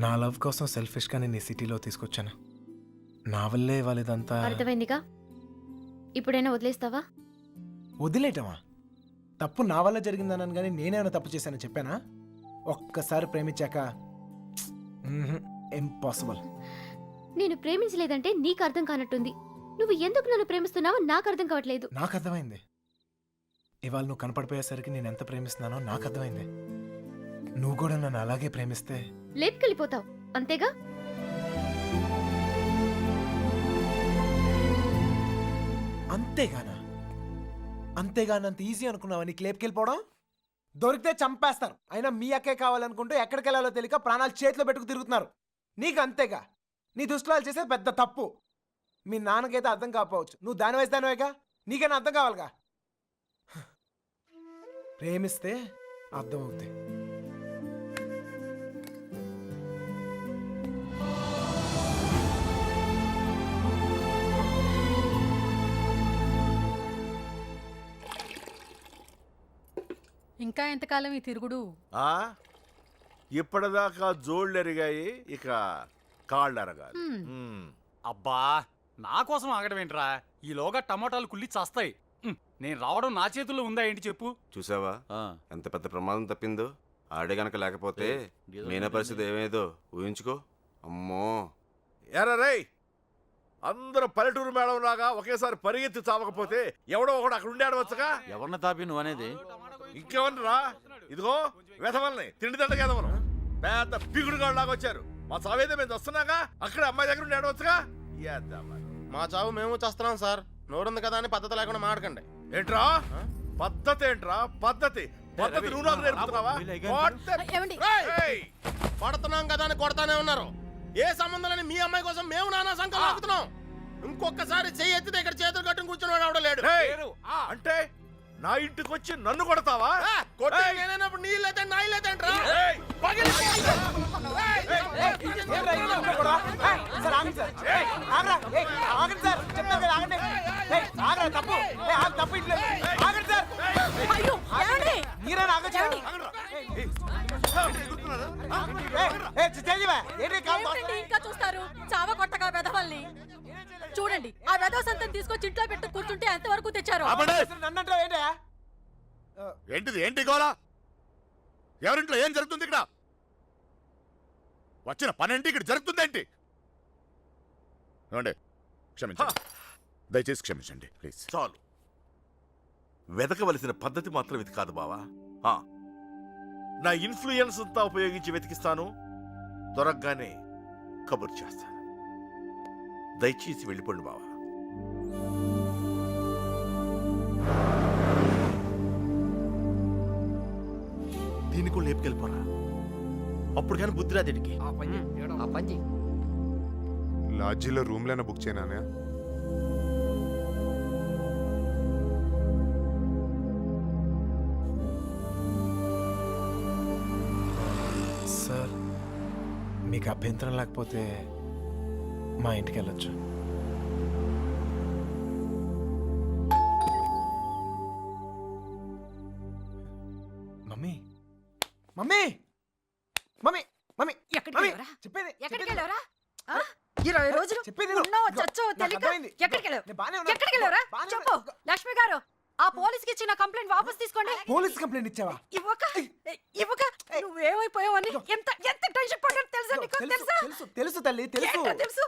నా లవ్ కోసం సెల్ఫిష్గా నేను ఈ సిటీలో తీసుకొచ్చాను. నా వల్లే వాళ్ళదంతా. అర్థమైందిగా. ఇప్పుడైనా వదిలేస్తావా? వదిలేయటమా? తప్పు నా వల్ల జరిగిందన్నాను కానీ నేనేమైనా తప్పు చేశానని చెప్పానా? ఒక్కసారి ప్రేమించాక ఇంపాసిబుల్. నేను ప్రేమించలేదంటే నీకు అర్థం కానట్టుంది. నువ్వు ఎందుకు నన్ను ప్రేమిస్తున్నావో నాకు అర్థం కావట్లేదు. నాకు అర్థమైంది. ఇవాళ నువ్వు కనపడిపోయేసరికి నేను ఎంత ప్రేమిస్తున్నానో నాకు అర్థమైంది. నువ్వు కూడా నన్ను అలాగే ప్రేమిస్తే లేపుకెళ్ళిపోతావు అంతేగా. అంతేగానా? అంతేగానంత ఈజీ అనుకున్నావా నీకు లేపుకెళ్ళిపోవడం? దొరికితే చంపేస్తారు. అయినా మీ అక్కే కావాలనుకుంటూ ఎక్కడికి వెళ్ళాలో తెలియక ప్రాణాలు చేతిలో పెట్టుకు తిరుగుతున్నారు. నీకు అంతేగా. నీ దృష్టిలో చేసే పెద్ద తప్పు. మీ నాన్నకైతే అర్థం కాకపోవచ్చు, నువ్వు దాని వయసు దానివేగా, నీకైనా అర్థం కావాలిగా. ప్రేమిస్తే అర్థం అవుతాయి. ఇంకా ఎంతకాలం ఈ తిరుగుడు? ఇప్పటిదాకా జోళ్ళెరిగాయి, ఇక కాళ్ళెరగాలి. అబ్బా, నా కోసం ఆగడమేంట్రా? ఈలోగా టమాటాలు కుళ్ళి చస్తాయి. నేను రావడం నా చేతుల్లో ఉందా ఏంటి చెప్పు? చూసావా ఎంత పెద్ద ప్రమాదం తప్పిందో? ఆడే గనక లేకపోతే మీనా పరిస్థితి ఏమేదో ఊహించుకో. అమ్మో ఎరా రేయ్, అందరూ పల్లెటూరు మేడం లాగా ఒకేసారి పరిగెత్తి చావకపోతే ఎవడో ఒకడు అక్కడ ఉండి ఆడవచ్చుగా. ఎవరిని తాపి నువ్వు అనేది? ఇంకేమన్నరా? ఇదిగో వెధవల్ని తిండి దండగా ఎదవను పెద్ద పిగుడుగాడు లాగా వచ్చారు. మా చావేదో మేము వస్తున్నాగా, అక్కడ అమ్మాయి దగ్గర ఉండి ఆడవచ్చుగా. మా చావు మేము చేస్తున్నాం సార్. నోరుంది కదా అని పద్ధతి లేకుండా మాడకండి. ఏంట్రా పద్ధతి? ఏంట్రా పద్ధతి? పద్ధతి నువ్వు నాకు నేర్పుతున్నావా? కొడుతున్నాం కదా అని కొడతానే ఉన్నారు. ఏ సంబంధం లేని మీ అమ్మాయి కోసం మేము నానా సంకల్పం ఆగుతున్నాం. ఇంకొకసారి చెయ్యి ఎత్తితే ఇక్కడ చేతులు కట్టుకుని కూర్చుని వాడు లేడు. అంటే నా ఇంటికి వచ్చి నన్ను కొడతావా? కొట్టేప్పుడు నీళ్ళైతే నా ఇల్లైతే ఇంకా చూస్తారు చావ కొట్టగా వెధవల్ని. చూడండి, ఆ వెధవ సంతం తీసుకొచ్చి ఇంట్లో పెట్టు కూర్చుంటే ఎంతవరకు తెచ్చారు? ఏంటిది? ఏంటి గోలా? ఎవరింట్లో ఏం జరుగుతుంది? ఇక్కడ వచ్చిన పనేంటి? ఇక్కడ జరుగుతుందేంటి? క్షమించండి, దయచేసి క్షమించండి ప్లీజ్. చాలు. వెతకవలసిన పద్ధతి మాత్రం ఇది కాదు బావా. నా ఇన్ఫ్లుయెన్స్ అంతా ఉపయోగించి వెతికిస్తాను. దొరకగానే కబుర్ చేస్తాను. దయచేసి వెళ్ళిపోండి బావా. దీన్ని కూడా లేపుకెళ్ళిపోరా. అప్పుడు కానీ బుద్ధిరా దీనికి. లాడ్జీలో రూమ్లైనా బుక్ చేయనా? సార్, మీకు అభ్యంతరం లేకపోతే మా ఇంటికి వెళ్ళొచ్చు. మమ్మీ మమ్మీ మమ్మీ మమ్మీ చెప్పేది 20 రోజులు ఉన్నావో చచ్చావో తెలియక ఎక్కడికి వెళ్ళావురా? చెప్పు. లక్ష్మి గారు, ఆ పోలీస్కి ఇచ్చిన కంప్లైంట్ వాపస్ తీసుకోండి. పోలీస్ కంప్లైంట్ ఇచ్చావా? ఇవ్వక నువ్వేమైపోయావని ఎంత ఎంత టెన్షన్ పడ్డాను తెలుసా నీకు? తెలుసా? తెలుసు తల్లి, తెలుసు. తెలుసు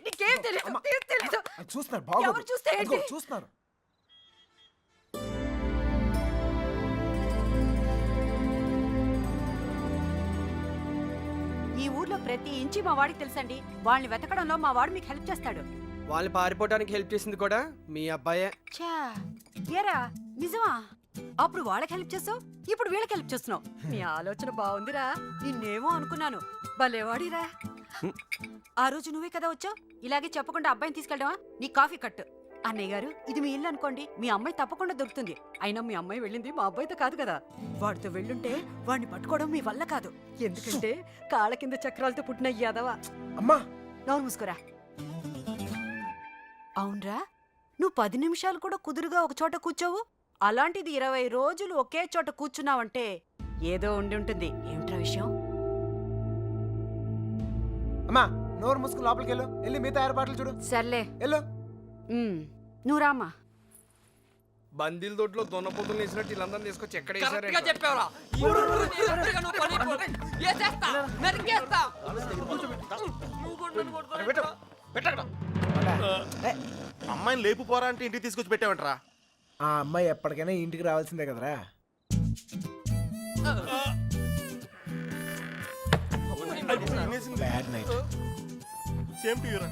నీకేం తెలియదు. చూస్తున్నారు బాబు. ఎవరు చూస్తే ఏంటి? చూస్తున్నారు. ఈ ఊర్లో ప్రతి ఇంచి మా వాడికి తెలుసండి. వాళ్ళని వెతకడంలో మా వాడు మీకు హెల్ప్ చేస్తాడు. వాళ్ళు పారిపోవడానికి హెల్ప్ చేసింది కూడా మీ అబ్బాయే. ఏరా నిజమా? అప్పుడు వాళ్ళకి హెల్ప్ చేస్తావు, ఇప్పుడు వీళ్ళకి హెల్ప్ చేస్తున్నావు. నీ ఆలోచన బాగుందిరా. నిన్నేమో అనుకున్నాను. భలేవాడిరా. ఆ రోజు నువ్వే కదా వచ్చావు. ఇలాగే చెప్పకుండా అబ్బాయిని తీసుకెళ్ళడమా? నీ కాఫీ కట్టు. అన్నయ్య గారు, ఇది మీ ఇల్లు అనుకోండి. మీ అమ్మాయి తప్పకుండా దొరుకుతుంది. అయినా మీ అమ్మాయి వెళ్ళింది మా అబ్బాయితో కాదు కదా. వాడితో వెళ్ళుంటే వాడిని పట్టుకోవడం మీ వల్ల కాదు. ఎందుకంటే కాళ్ళ కింద చక్రాలతో పుట్టిన యాదవా. అమ్మా, నోరు మూసుకోరా. అవునరా, నువ్వు 10 నిమిషాలు కూడా కుదురుగా ఒక చోట కూర్చోవు. అలాంటిది 20 రోజులు ఒకే చోట కూర్చున్నావంటే ఏదో ఉండి ఉంటుంది. ఏమిట్రా విషయం? అమ్మా నోరు మూసుకుని లోపలికి వెళ్ళు, వెళ్ళి మిగతా ఏర్పాట్లు చూడు. సర్లే వెళ్ళు. నువ్వు రామ్మా. బందీల దొడ్లో దొన్నపోతులు వేసినట్టు వీళ్ళందరినీ తీసుకొచ్చి ఎక్కడ కరెక్ట్గా చెప్పావురా. ఈ ఊరు ఎదురుగా నువ్వు పని అయిపోతే ఏసేస్తా, నరికేస్తా. నువ్వు కూడా నన్ను కొడతావా? అమ్మాయిని లేపు పోరా అంటే ఇంటికి తీసుకొచ్చి పెట్టావంటరా. ఆ అమ్మాయి ఎప్పటికైనా ఈ ఇంటికి రావాల్సిందే కదరా. Bad night. సేమ్ టు యూరా.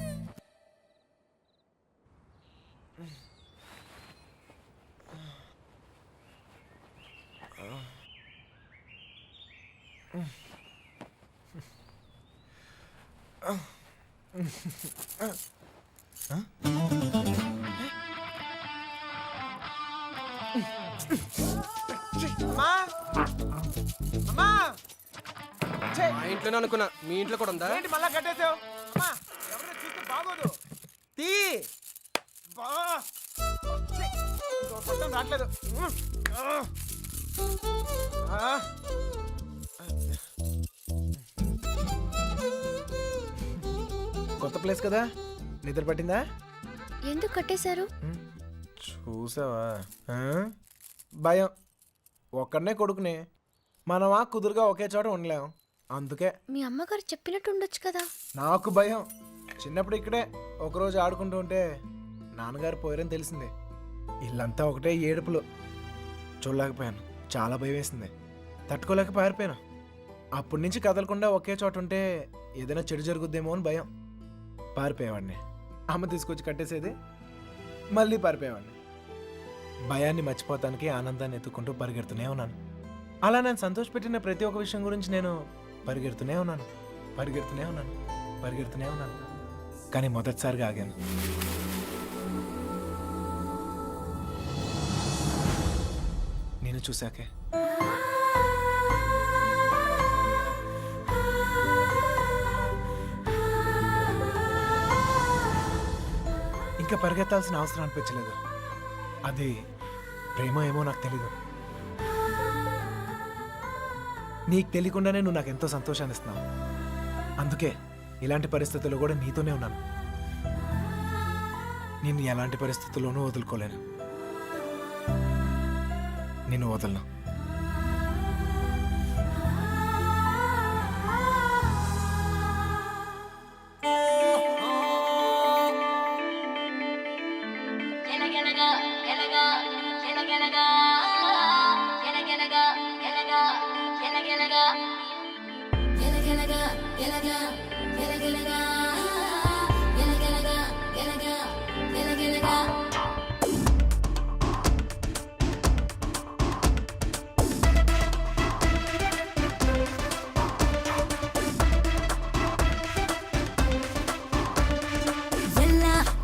అమ్మా అమ్మా ఛే, మా ఇంట్లోనే అనుకున్నా, మీ ఇంట్లో కూడా ఉందా? ఏంటి మళ్ళా కట్టేసావు? అమ్మా ఎవరైనా చూస్తే బాగోదు. తీ బా ఛీ, ఇంకో శబ్దం రావట్లేదు. ఆ. కొత్త ప్లేస్ కదా, నిద్ర పట్టిందా? ఎందుకు కట్టేశారు? చూసావా? ఆ? భయం. ఒక్కడనే కొడుకునే, మనమా కుదురుగా ఒకే చోట ఉండలేం, అందుకే. మీ అమ్మగారు చెప్పినట్టు ఉండొచ్చు కదా. నాకు భయం. చిన్నప్పుడు ఇక్కడే ఒకరోజు ఆడుకుంటూ ఉంటే నాన్నగారు పోయారని తెలిసింది. ఇల్లంతా ఒకటే ఏడుపులు. చూడలేకపోయాను, చాలా భయం వేసింది. తట్టుకోలేక పారిపోయాను. అప్పటి నుంచి కదలకుండా ఒకే చోట ఉంటే ఏదైనా చెడు జరుగుద్దేమో అని భయం. పారిపోయేవాడిని. అమ్మ తీసుకొచ్చి కట్టేసేది, మళ్ళీ పారిపోయేవాడిని. భయాన్ని మర్చిపోతానికి ఆనందాన్ని ఎత్తుకుంటూ పరిగెడుతూనే ఉన్నాను. అలా నేను సంతోషపెట్టిన ప్రతి ఒక్క విషయం గురించి నేను పరిగెడుతూనే ఉన్నాను. కానీ మొదటిసారిగా ఆగాను. నేను చూశాకే. ఇంకా పరిగెత్తాల్సిన అవసరం అనిపించలేదు. అది ప్రేమ ఏమో నాకు తెలీదు. నీకు తెలియకుండానే నువ్వు నాకు ఎంతో సంతోషాన్ని ఇస్తున్నావు. అందుకే ఇలాంటి పరిస్థితుల్లో కూడా నీతోనే ఉన్నాను. నిన్ను ఎలాంటి పరిస్థితుల్లోనూ వదులుకోలేను. నిన్ను వదలను.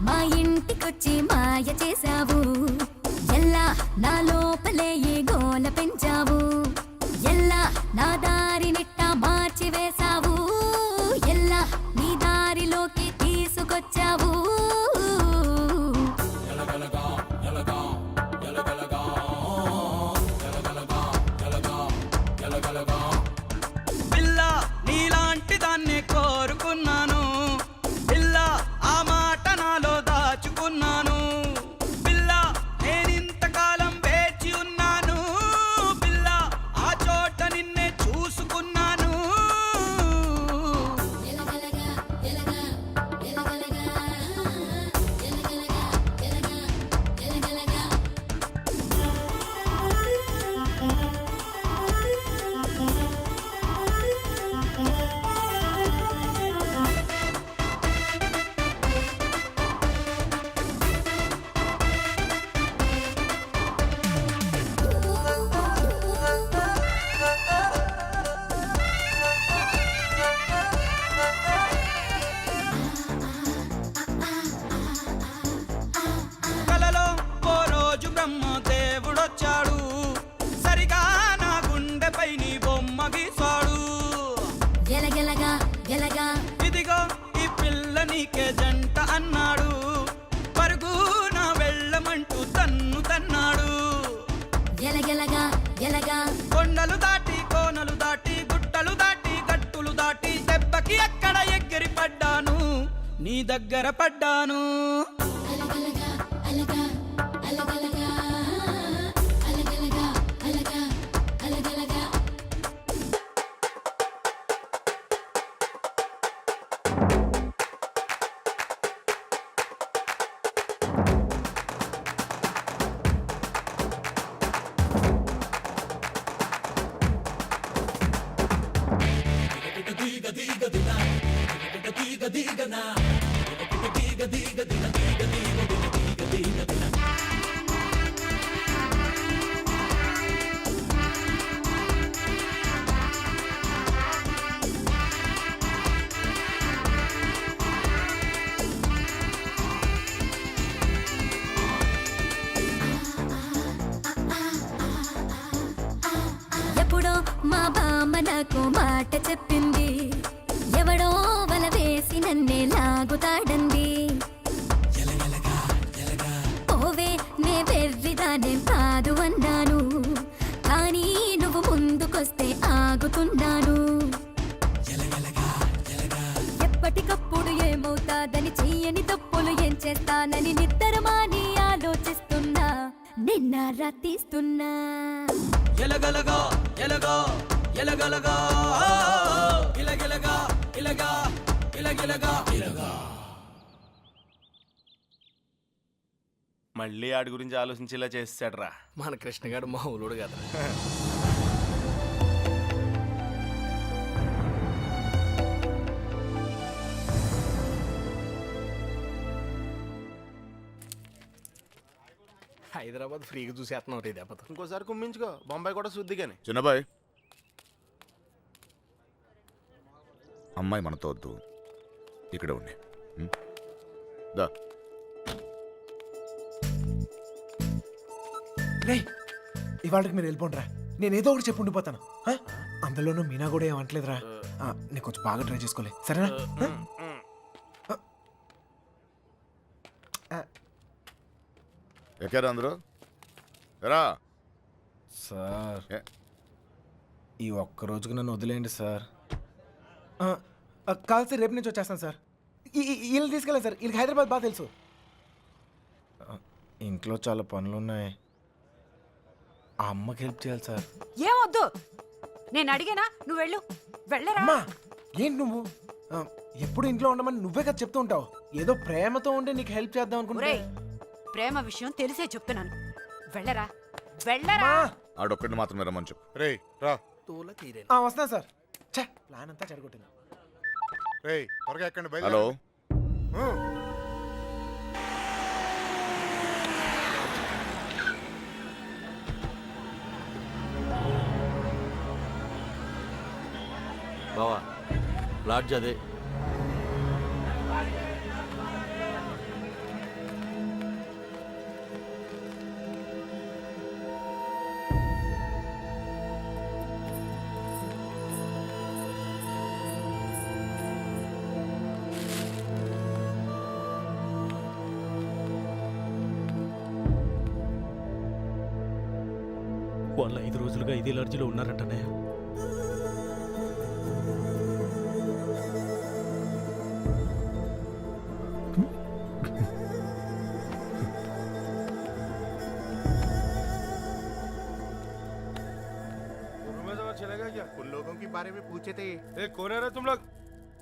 మా ఇంటికొచ్చి మాయ చేసావు, ఎల్లా నా లోపలే ఏ గోల పెంచావు, ఎల్లా నా దారి నిట్ట మార్చి వేసావు, ఎల్లా నీ దారిలోకి తీసుకొచ్చావు. పిల్ల నీలాంటి దాన్ని కోరుకున్నాను, పిల్ల ఆ మాట నాలో దాచుకున్నాను, పిల్ల నేనింతకాలం వేచి ఉన్నాను, పిల్ల ఆ చోట నిన్నే చూసుకున్నాను. కలలో ఓ రోజు బ్రహ్మదేవుడొచ్చాడు, సరిగా నా గుండెపై నీ బొమ్మ గీసాడు. గెలగెలగా గెలగా ఇదిగో ఈ పిల్ల నీకే జంట అన్నాడు, పరుగు నా వెళ్ళమంటూ తన్ను తన్నాడు. గెలగెలగా గెలగా కొండలు దాటి కోనలు దాటి గుట్టలు దాటి గట్టులు దాటి దెబ్బకి అక్కడ ఎగిరి పడి నీ దగ్గర పడ్డాను. ఎప్పుడో మా బామ్మ నాకు మాట చెప్పింది, ఎవడో వల వేసి నన్నే లాగుతాడంది. ఓవే నే వెర్రిదానేం కాదు అన్నాను, కానీ నువ్వు ముందుకొస్తే ఆగుతున్నాను. ఎప్పటికప్పుడు ఏమవుతాదని చెయ్యని తప్పులు ఏం చేస్తానని నిద్రమాని ఆలోచిస్తున్నా, నిన్న రాతీస్తున్నా. ఎలగలగా ఎలగా ఎలగలగా ఇలగలగా ఇలగా ఇలగలగా ఇలగా. మళ్ళీ ఆడి గురించి ఆలోచించేలా చేస్తాడ్రా మన కృష్ణగాడు మా ఊరుడు కదా. హైదరాబాద్ ఫ్రీగా చూసేస్తున్నావు రే దెబ్బతో. ఇంకోసారి కుమ్మించుకో, బొంబాయి కూడా శుద్ధి కానీ. చిన్నబాయ్, అమ్మాయి మనతో వద్దు, ఇక్కడే ఉండి. దా. రే ఇవాళకి మీరు వెళ్ళిపోండిరా, నేను ఏదో ఒకటి చెప్పి ఉండిపోతాను. ఆ? అందులోనూ మీనా కూడా ఏమంటలేదురా. నేను కొంచెం బాగా ట్రై చేసుకోలే, సరేనా? ఎక్కారా అందరూ? ఎరా సార్ ఏ? ఈ ఒక్క రోజుకి నన్ను వదిలేయండి సార్. కాదు సార్, రేపు నుంచి వచ్చేస్తాను సార్. వీళ్ళు తీసుకెళ్ళాను సార్, వీళ్ళకి హైదరాబాద్ బాగా తెలుసు. ఇంట్లో చాలా పనులు ఉన్నాయి, ఆ అమ్మకి హెల్ప్ చేయాలి సార్. ఏమొద్దు, నేను అడిగానా, నువ్వు వెళ్ళు. వెళ్ళరా. అమ్మా ఏంటి నువ్వు ఎప్పుడు ఇంట్లో ఉండమని నువ్వే కదా చెప్తూ ఉంటావు. ఏదో ప్రేమతో ఉండి నీకు హెల్ప్ చేద్దాం అనుకుంటే. ఒరేయ్, ప్రేమ విషయం తెలిసే చెప్తున్నాను. వెళ్ళరా వెళ్ళరా. ఆడొక్కడిని మాత్రమే రమ్మని చెప్పు. రే రా. తోల తీరే వస్తున్నా సార్. ఛే, ప్లాన్ అంతా చెడగొట్టింది. రే త్వరగా ఎక్కండి. హలో, బావా లాడ్జ్ అదే. వాళ్ళు 5 రోజులుగా ఇదే లాడ్జిలో ఉన్నారంటనే. चलेगा क्या? उन लोगों के बारे में पूछे थे. कौन है रे तुम लोग?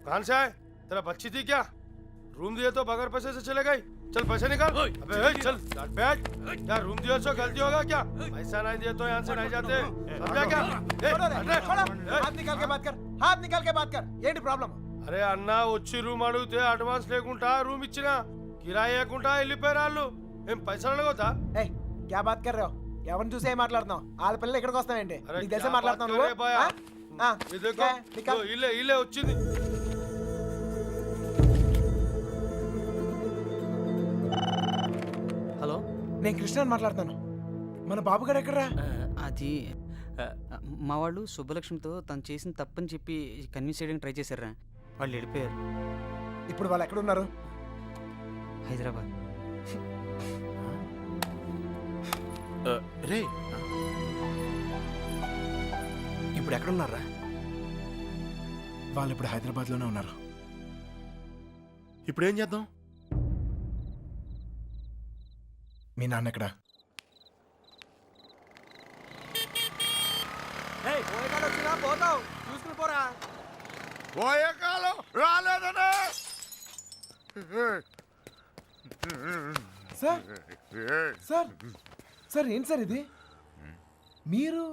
कहाँ से आए? तेरा बच्ची थी क्या? रूम दिए तो बगैर पैसे से चले गई. चल पैसे निकाल. अबे चल बैठ. क्या रूम दिया तो गलती होगा क्या? पैसा नहीं दिए तो यहाँ से नहीं जाते. समझा क्या? हाथ निकाल के बात कर, हाथ निकाल के बात कर. ఏంటి ప్రాబ్లం? అరే అన్న వచ్చి రూమ్ అడిగితే అడ్వాన్స్ లేకుండా రూమ్ ఇచ్చినా కిరాయి లేకుండా వెళ్ళిపోయారు వాళ్ళు. ఏం పైసలు అడగొద్దా? ఏయ్ క్యా బాత్ కర్ రहे हो? ఎవరిని చూసి ఏం మాట్లాడుతున్నావు? వాళ్ళ పిల్లలు ఇక్కడికి వస్తావేంటి? అరే నీకు తెలిసే క్యా మాట్లాడుతున్నావు బాత్ నువ్వు? కర్ రే ఆ? ఇది देखो, క్యా? నికాల్. ఇల్లే ఇల్లే వచ్చింది. హలో, నేను కృష్ణని మాట్లాడుతాను. మన బాబుగాడు ఎక్కడరా? అది మా వాళ్ళు శుభలక్ష్మితో తను చేసిన తప్పని చెప్పి కన్విన్స్ చేయడానికి ట్రై చేశారా, వాళ్ళు వెళ్ళిపోయారు. ఇప్పుడు వాళ్ళు ఎక్కడ ఉన్నారు? హైదరాబాద్. రే ఇప్పుడు ఎక్కడ ఉన్నారా? వాళ్ళు ఇప్పుడు హైదరాబాద్లోనే ఉన్నారు. ఇప్పుడు ఏం చేద్దాం? మీ నాన్న ఎక్కడా? పోతావు చూసుకుని పోరా. పోయే కాలం రాలేదనే. సార్ సార్ సార్ ఏంటి సార్ ఇది? మీరు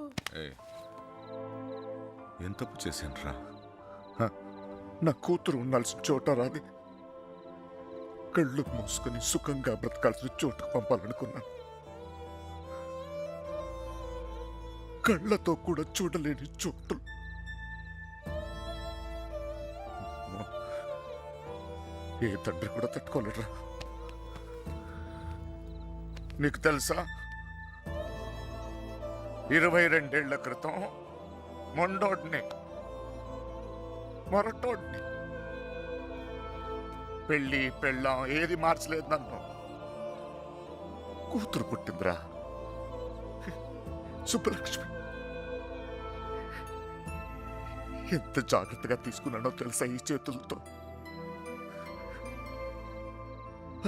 ఏం తప్పు చేశాను రా? నా కూతురు ఉండాల్సిన చోట రాది కళ్ళు మూసుకొని సుఖంగా బ్రతకాల్సిన చోటుకు పంపాలనుకున్నాను. కళ్ళతో కూడా చూడలేని చోటు. ఏ తండ్రి కూడా తట్టుకోలేరా. నీకు తెలుసా, 22 ఏళ్ల క్రితం మొండోడ్ని మొరటోడ్ని పెళ్ళి పెళ్ళాం ఏది మార్చలేదు నన్ను. కూతురు పుట్టిందిరా, సుబ్బలక్ష్మి. ఎంత జాగ్రత్తగా తీసుకున్నానో తెలుసా ఈ చేతులతో.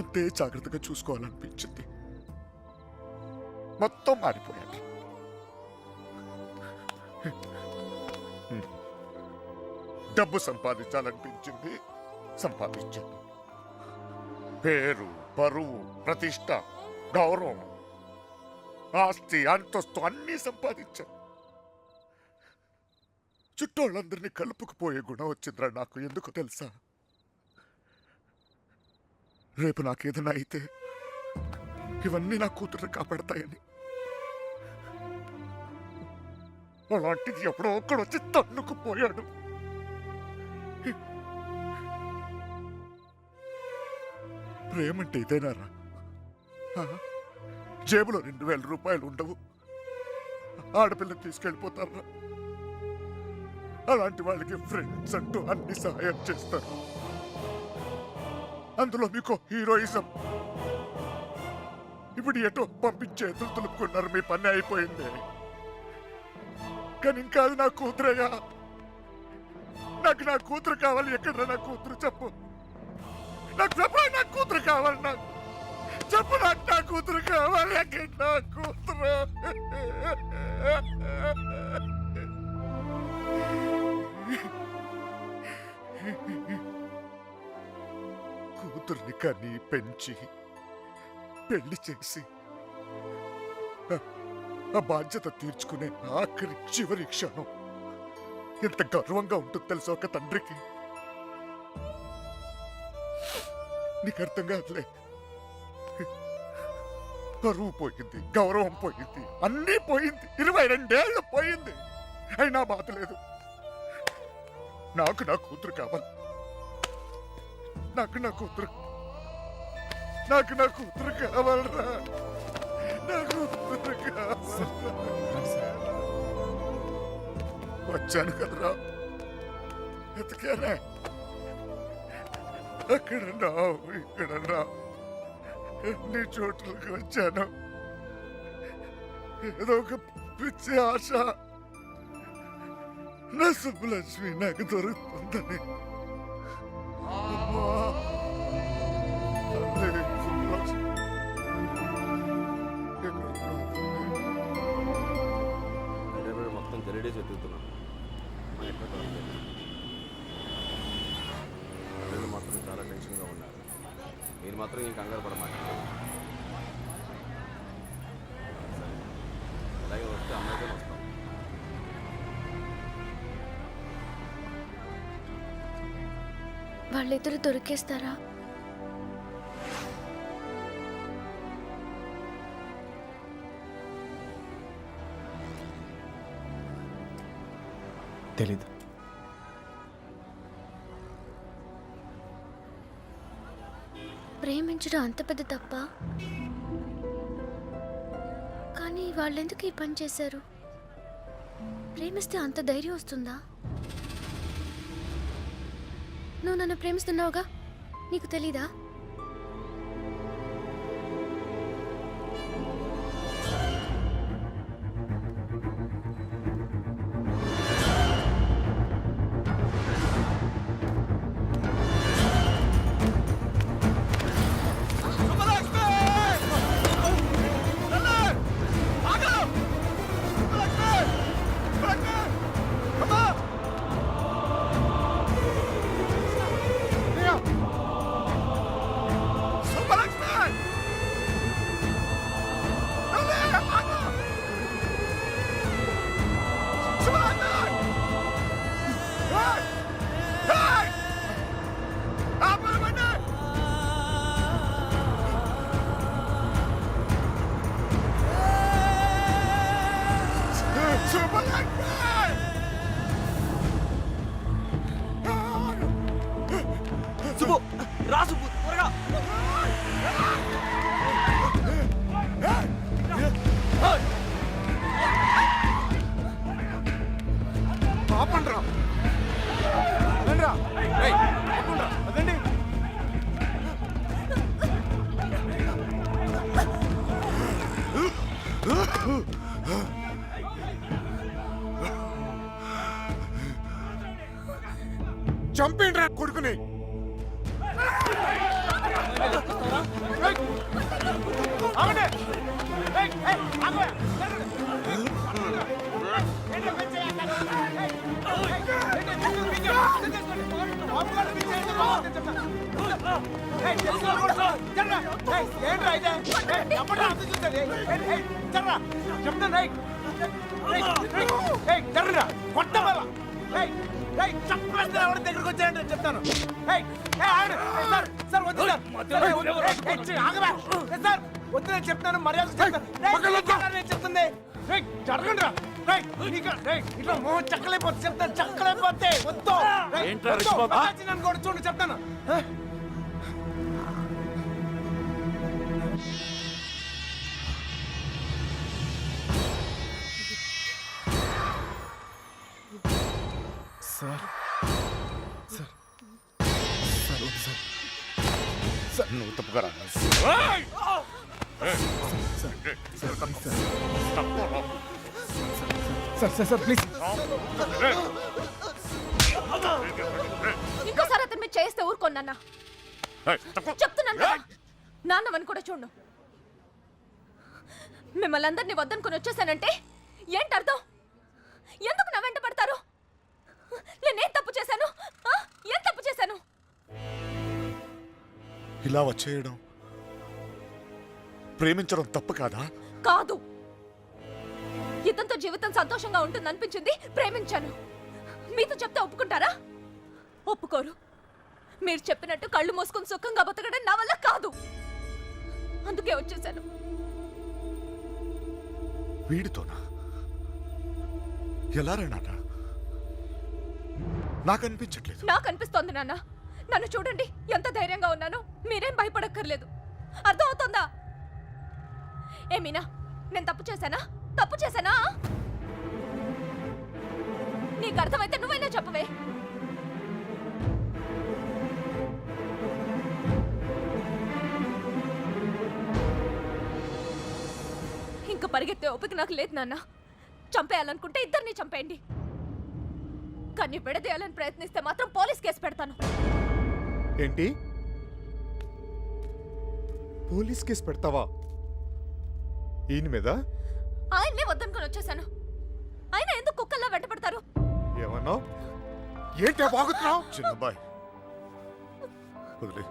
అంతే జాగ్రత్తగా చూసుకోవాలనిపించింది. మొత్తం మారిపోయాడు. డబ్బు సంపాదించాలనిపించింది, సంపాదించాను. పేరు, పరువు, ప్రతిష్ట, గౌరవం, ఆస్తి, అంతస్తు అన్నీ సంపాదించాను. చుట్టోళ్ళందరినీ కలుపుకుపోయే గుణం వచ్చిందిరా నాకు. ఎందుకు తెలుసా? రేపు నాకేదైనా అయితే ఇవన్నీ నా కూతురు కాపాడతాయని. అలాంటిది ఎప్పుడో ఒక్కడు వచ్చి తన్నుకుపోయాడు. ప్రేమంటే ఇదేనారా? జేబులో 2000 రూపాయలు ఉండవు, ఆడపిల్లని తీసుకెళ్ళిపోతారా? అలాంటి వాళ్ళకి ఫ్రెండ్స్ అంటూ అన్ని సహాయం చేస్తారు. అందులో మీకు హీరోయిజం. ఇప్పుడు ఎటో పంపించే తులుపుకున్నారు, మీ పని అయిపోయింది. కానీ ఇంకా అది నా కూతురేగా. నాకు నా కూతురు కావాలి. ఎక్కడ నా కూతురు చెప్పు. నాకు చెప్పు, నా కూతురు కావాలి. నాకు చెప్పు, నాకు నా కూతురు కావాలి. ఎక్కడ నా కూతురు? కూతుర్ని కని పెంచి పెళ్లి చేసి ఆ బాధ్యత తీర్చుకునే ఆఖరి చివరి క్షణం ఎంత గర్వంగా ఉంటుంది తెలుసా ఒక తండ్రికి. నీకు అర్థం కాదులే. పరువు పోయింది, గౌరవం పోయింది, అన్నీ పోయింది. 22 ఏళ్ళు పోయింది. అయినా బాధ లేదు. నాకు నా కూతురు కావాలి. నాకు నా కూతురు కావాలరా. నా కూతురు కావాలరా. వచ్చాను కదరా, ఎతికానే. అక్కడన్నా ఇక్కడన్నా ఎన్ని చోట్లకి వచ్చాను. ఏదో ఒక పిచ్చి ఆశ, నా సుబ్బలక్ష్మి నాకు దొరుకుతుందని. అమ్మా, తల్లి సుబ్బలక్ష్మి మొత్తం తెలియడే చెప్తున్నాను. పిల్లలు మాత్రం చాలా టెన్షన్గా ఉన్నారు. మీరు మాత్రం ఈ కంగారు పడమాట. అలాగే వస్తే అమ్మాయితో వస్తాం. వాళ్ళిద్దరు దొరికేస్తారా? తెలీదు. ప్రేమించడం అంత పెద్ద తప్ప? కానీ వాళ్ళెందుకు ఈ పని చేశారు? ప్రేమిస్తే అంత ధైర్యం వస్తుందా? నువ్వు నన్ను ప్రేమిస్తున్నావుగా, నీకు తెలీదా? సుబ్బు రా సుబ్బు త్వరగా ఆపండ్రా రండ్రా. ఆపండ్రా. అదండి చంపేండ్రా కొడుకుని. దగ్గరకు వచ్చాయంటే చెప్తాను. సార్ వద్దు సార్ వద్దు నేను చెప్తాను మర్యాద నేను చెప్తుంది జరగండి రా. ఇట్లా మోహన్ చక్కలైపోతే చెప్తాను చక్కలైపోతే వద్దు నన్ను కూడా చూడండి చెప్తాను. సార్ సార్ సార్ వద్దు సార్. సార్ నువ్వు తప్పుకరా. Sir sir sir please. ఇంకోసారి అతను మీరు చేస్తే ఊరుకోన్నా చెప్తున్నాను కదా. నాన్నవని కూడా చూడు. మిమ్మల్ని అందరినీ వద్దనుకుని వచ్చేసానంటే ఏంటి అర్థం? ఎందుకు నా వెంట పడతారు? నేనేం తప్పు చేశాను? ఏం తప్పు చేశాను? ఇలా వచ్చేయడం ప్రేమించడం తప్పు కాదా? కాదు. ఇతంతో జీవితం సంతోషంగా ఉంటుంది అనిపించింది, ప్రేమించాను. మీతో చెప్తే ఒప్పుకుంటారా? ఒప్పుకోరు. మీరు చెప్పినట్టు కళ్ళు మూసుకుని సుఖంగా బతకడం నా వల్ల కాదు. అందుకే వచ్చేసాను. వీడితోనా? ఎలా రా నాన్న? నాకు అనిపించట్లేదు. నాకు అనిపిస్తోంది నాన్న. నన్ను చూడండి ఎంత ధైర్యంగా ఉన్నాను. మీరేం భయపడక్కర్లేదు. అర్థం అవుతుందా? ఏమీనా నేను తప్పు చేశానా? తప్పు చేశానా? నీకు అర్థమైతే నువ్వైనా చెప్పవే. ఇంకా పరిగెత్తే ఓపిక నాకు లేదు నాన్న. చంపేయాలనుకుంటే ఇద్దరిని చంపేయండి. కానీ విడదీయాలని ప్రయత్నిస్తే మాత్రం పోలీస్ కేసు పెడతాను. ఏంటి? పోలీస్ కేసు పెడతావా ఈయన మీద? ఆయన్నే వద్దనుకుని వచ్చేసాను. ఆయన ఎందుకు కుక్కల్లా వెంటపడతారు? ఏమన్నావు? ఏంటి బాగుతున్నావు? చిన్నబాయ్ వదిలే.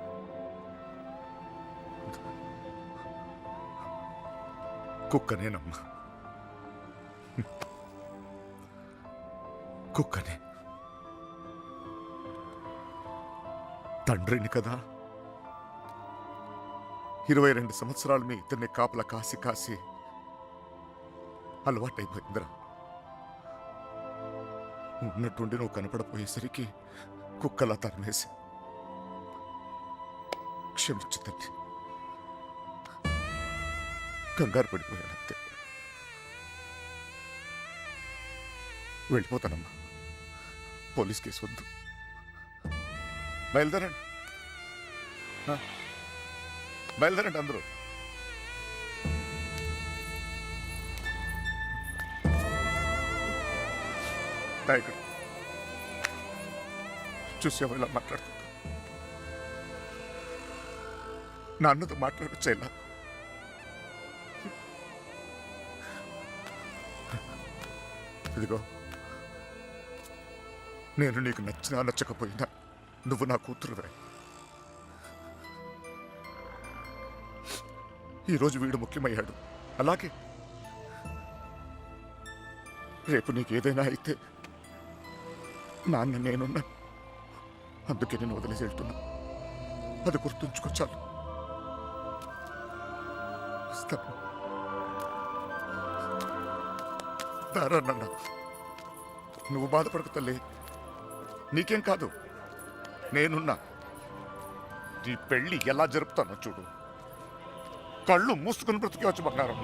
కుక్కనేనమ్మా, కుక్కనే. తండ్రిని కదా. 22 సంవత్సరాలు మీ ఇద్దరిని కాపలా కాసి కాసి అలవాటైపోయిందిరా. ఉన్నట్టుండి నువ్వు కనపడపోయేసరికి కుక్కలా తరిమేసి. క్షమించు తల్లి, కంగారు పడిపోయానంతే. వెళ్ళిపోతానమ్మా. పోలీస్ కేసు వద్దు. బయలుదేరండి, బయలుదేరండి అందరూ. నాయకుడు చూసావు ఇలా మాట్లాడుతుందా? నాన్నతో మాట్లాడొచ్చేలా. ఇదిగో, నేను నీకు నచ్చినా నచ్చకపోయినా నువ్వు నా కూతురువే. ఈరోజు వీడు ముఖ్యమయ్యాడు, అలాగే రేపు నీకు ఏదైనా అయితే నాన్న నేనున్నా, అందుకే నేను వదిలేసి వెళ్తున్నా. అది గుర్తుంచుకొచ్చాను. వస్తాను. దారా నాన్న, నువ్వు బాధపడకు తల్లి. నీకేం కాదు, నేనున్నా. నీ పెళ్లి ఎలా జరుపుతానో చూడు. కళ్ళు మూసుకుని బ్రతికేవచ్చు బంగారం.